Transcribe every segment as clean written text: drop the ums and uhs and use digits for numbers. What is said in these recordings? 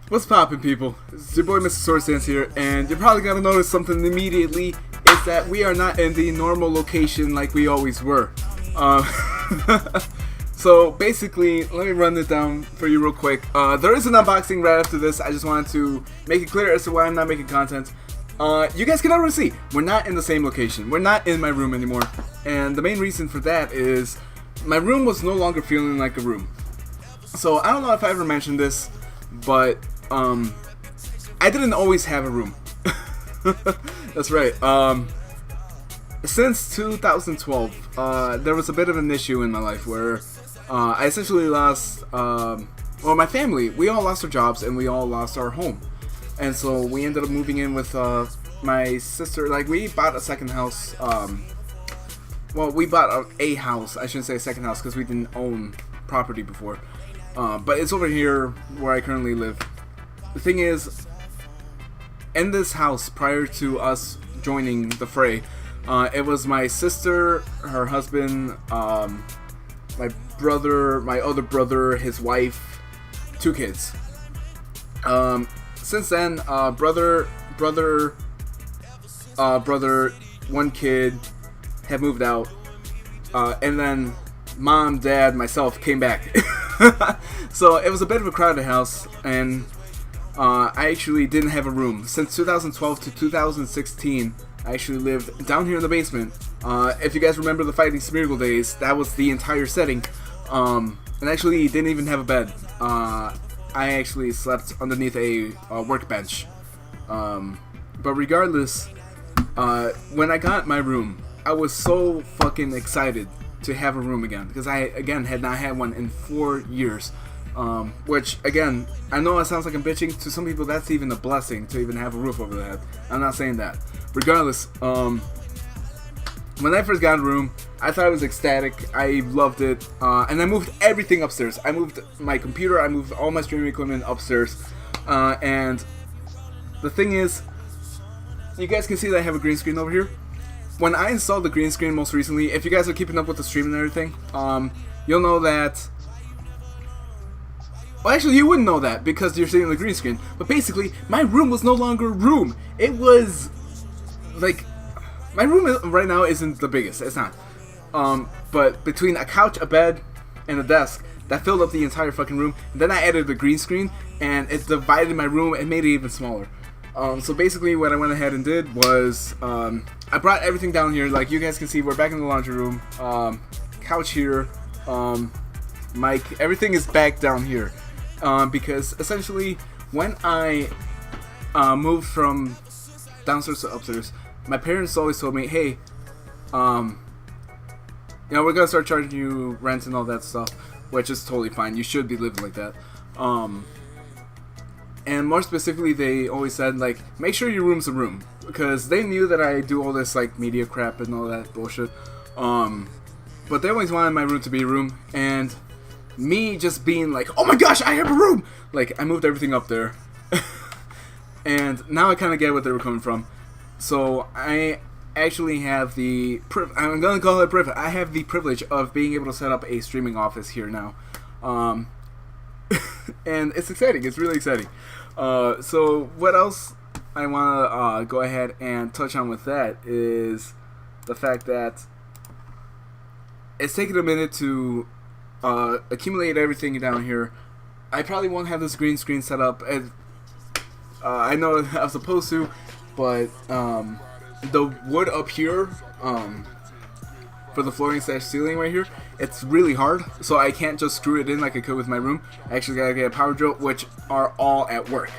What's poppin', people? It's your boy Mr. Sword Stance here, and you're probably gonna notice something immediately, is that we are not in the normal location like we always were. So basically, let me run it down for you real quick. There is an unboxing right after this. I just wanted to make it clear as to why I'm not making content. You guys can already see, we're not in the same location. We're not in my room anymore. And the main reason for that is, my room was no longer feeling like a room. So I don't know if I ever mentioned this, but I didn't always have a room. That's right. Since 2012, there was a bit of an issue in my life where I essentially lost, well, my family, we all lost our jobs and we all lost our home. And so we ended up moving in with my sister. Like, we bought a second house. Well, we bought a house. I shouldn't say a second house because we didn't own property before. But it's over here where I currently live. The thing is, in this house, prior to us joining the fray, it was my sister, her husband, my brother, my other brother, his wife, 2 kids. Since then, brother, 1 kid have moved out, and then mom, dad, myself came back. So it was a bit of a crowded house, and I actually didn't have a room. Since 2012 to 2016, I actually lived down here in the basement. If you guys remember the Fighting Smeargle days, that was the entire setting. And actually didn't even have a bed. I actually slept underneath a workbench. But regardless, when I got my room, I was so fucking excited to have a room again, because I, again, had not had one in 4 years. Which, again, I know it sounds like I'm bitching. To some people, that's even a blessing to even have a roof over their head. I'm not saying that. Regardless, when I first got a room, I thought it was ecstatic. I loved it. And I moved everything upstairs. I moved my computer. I moved all my streaming equipment upstairs. And the thing is, you guys can see that I have a green screen over here. When I installed the green screen most recently, if you guys are keeping up with the stream and everything, you'll know that... Well, actually, you wouldn't know that because you're seeing the green screen. But basically, my room was no longer a room. It was, like, my room right now isn't the biggest. It's not. But between a couch, a bed, and a desk, that filled up the entire fucking room. And then I added the green screen, and it divided my room and made it even smaller. So basically, what I went ahead and did was, I brought everything down here. Like, you guys can see, we're back in the laundry room. Couch here. Mic. Everything is back down here. Because essentially, when I moved from downstairs to upstairs, my parents always told me, hey, you know, we're gonna start charging you rent and all that stuff, which is totally fine. You should be living like that. And more specifically, they always said, like, make sure your room's a room, because they knew that I do all this, like, media crap and all that bullshit. But they always wanted my room to be a room, and me just being like, oh my gosh, I have a room! Like, I moved everything up there. And now I kind of get what they were coming from. So, I actually have the... I'm going to call it privilege. I have the privilege of being able to set up a streaming office here now. And it's exciting. It's really exciting. So, what else I want to go ahead and touch on with that is the fact that it's taken a minute to accumulate everything down here. I probably won't have this green screen set up as I know I was supposed to, but the wood up here for the flooring / ceiling right here, it's really hard, so I can't just screw it in like I could with my room. I actually gotta get a power drill, which are all at work.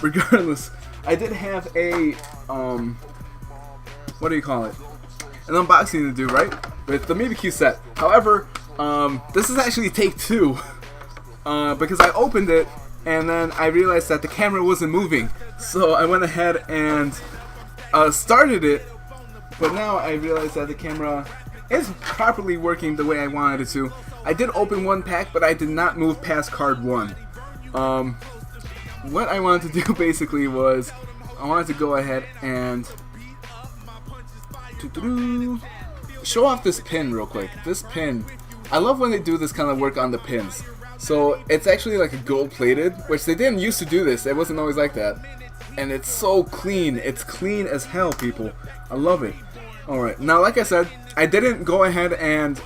Regardless, I did have a what do you call it? An unboxing to do, right? With the Mimikyu set. However, this is actually take 2, because I opened it and then I realized that the camera wasn't moving, so I went ahead and started it, but now I realized that the camera is properly working the way I wanted it to. I did open one pack, but I did not move past card 1. What I wanted to do basically was, I wanted to go ahead and show off this pin real quick. This pin, I love when they do this kind of work on the pins. So it's actually like a gold plated, which they didn't used to do this. It wasn't always like that. And it's so clean. It's clean as hell, people. I love it. Alright, now like I said, I didn't go ahead and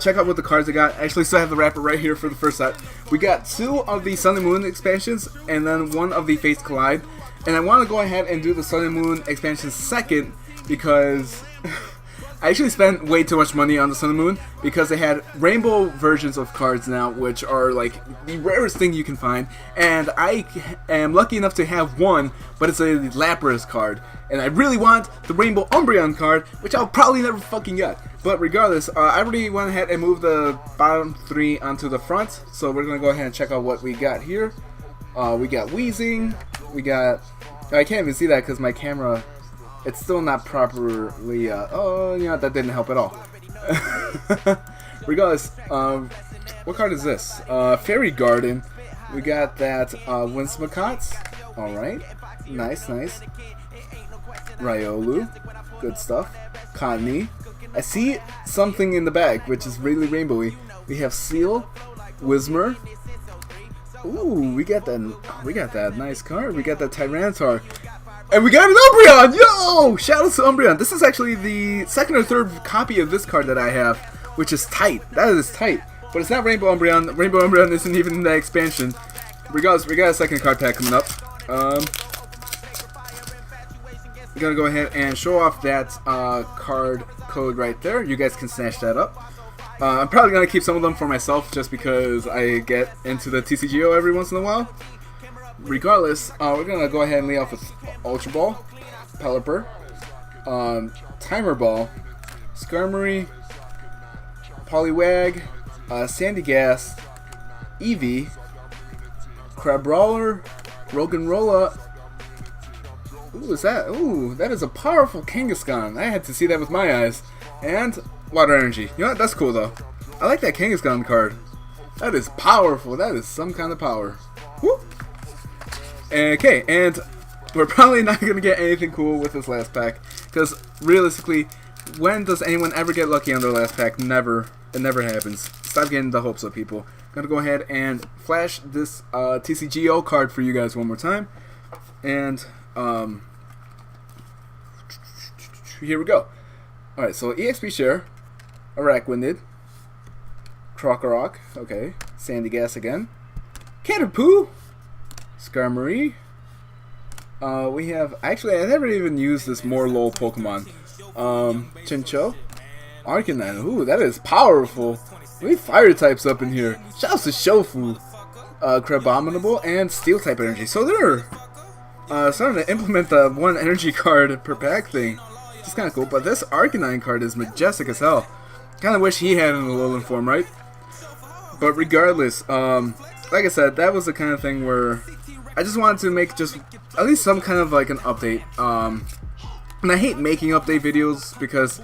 check out what the cards I got. I actually still have the wrapper right here for the first set. We got 2 of the Sun and Moon expansions, and then 1 of the Fates Collide. And I want to go ahead and do the Sun and Moon expansion second, because I actually spent way too much money on the Sun and Moon, because they had rainbow versions of cards now, which are like the rarest thing you can find. And I am lucky enough to have one, but it's a Lapras card. And I really want the Rainbow Umbreon card, which I'll probably never fucking get. But regardless, I already went ahead and moved the bottom 3 onto the front. So we're going to go ahead and check out what we got here. We got Weezing. We got... I can't even see that because my camera... It's still not properly... oh, yeah, that didn't help at all. Regardless, what card is this? Fairy Garden. We got that Winsmacott. Alright. Nice, nice. Riolu. Good stuff. Connie. I see something in the back, which is really rainbowy. We have Seal. Whismur. Ooh, we got that nice card. We got that Tyranitar. And we got an Umbreon! Yo! Shout out to Umbreon. This is actually the second or third copy of this card that I have, which is tight. That is tight. But it's not Rainbow Umbreon. Rainbow Umbreon isn't even in that expansion. Regardless, we got a second card pack coming up. We're gonna go ahead and show off that card code right there. You guys can snatch that up. I'm probably gonna keep some of them for myself just because I get into the TCGO every once in a while. Regardless, we're gonna go ahead and lay off with Ultra Ball, Pelipper, Timer Ball, Skarmory, Poliwag, Sandygas, Eevee, Crabrawler, Roggenrola. Ooh, is that? Ooh, that is a powerful Kangaskhan. I had to see that with my eyes. And Water Energy. You know what? That's cool though. I like that Kangaskhan card. That is powerful. That is some kind of power. Woo! Okay, and we're probably not going to get anything cool with this last pack. Because realistically, when does anyone ever get lucky on their last pack? Never. It never happens. Stop getting the hopes up, people. I'm going to go ahead and flash this TCGO card for you guys one more time. And here we go. Alright, so EXP Share, Araquanid, Krokorok, okay, Sandygas again, Caterpoo, Skarmory, we have, actually I never even used this more LOL Pokemon, Chinchou, Arcanine, ooh, that is powerful. We have fire types up in here. Shouts to Shofu, Crabominable, and Steel type energy. So they're starting to implement the 1 energy card per pack thing. It's kind of cool, but this Arcanine card is majestic as hell. Kind of wish he had it in the Alolan form, right? But regardless, like I said, that was the kind of thing where I just wanted to make just at least some kind of like an update. And I hate making update videos because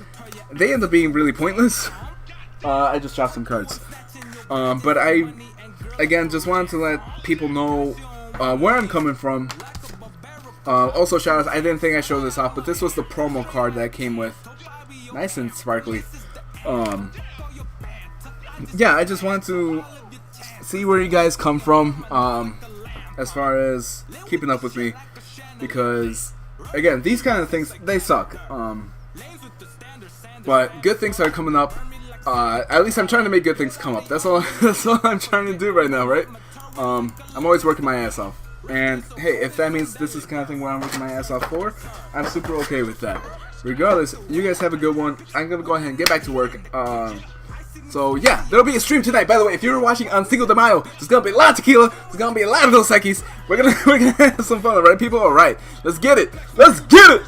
they end up being really pointless. I just dropped some cards. But I, again, just wanted to let people know where I'm coming from. Also, shout out, I didn't think I showed this off, but this was the promo card that I came with. Nice and sparkly. Yeah, I just wanted to see where you guys come from as far as keeping up with me. Because, again, these kind of things, they suck. But good things are coming up. At least I'm trying to make good things come up. That's all I'm trying to do right now, right? I'm always working my ass off. And hey, if that means this is the kind of thing where I'm working my ass off for, I'm super okay with that. Regardless, you guys have a good one. I'm gonna go ahead and get back to work. So yeah, there'll be a stream tonight. By the way, if you're watching on Cinco de Mayo, there's gonna be a lot of tequila. There's gonna be a lot of Dos Equis. We're gonna have some fun, alright, people? Alright, let's get it. Let's get it.